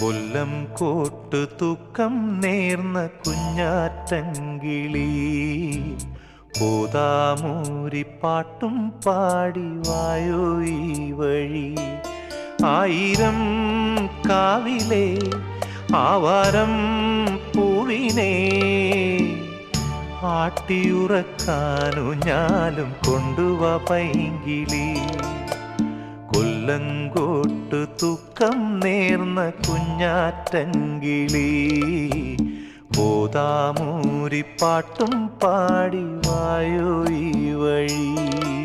കൊല്ലം coat തൂക്കം നേർന്ന കുഞ്ഞാറ്റങ്കിളി പോതാമൂരി പാട്ടും പാടി വായോ ഈ വഴി. ആയിരം കാവിലെ ആവാരം പൂവിനെ ആട്ടിയുറക്കാനു ഞാലും കൊണ്ടുവാ പൈങ്കിളി. കൊല്ലങ്കോട്ട് തൂക്കം നേർന്ന കുഞ്ഞാറ്റങ്കിളി പോതാമൂരി പാട്ടും പാടി വായോ ഈ വഴി.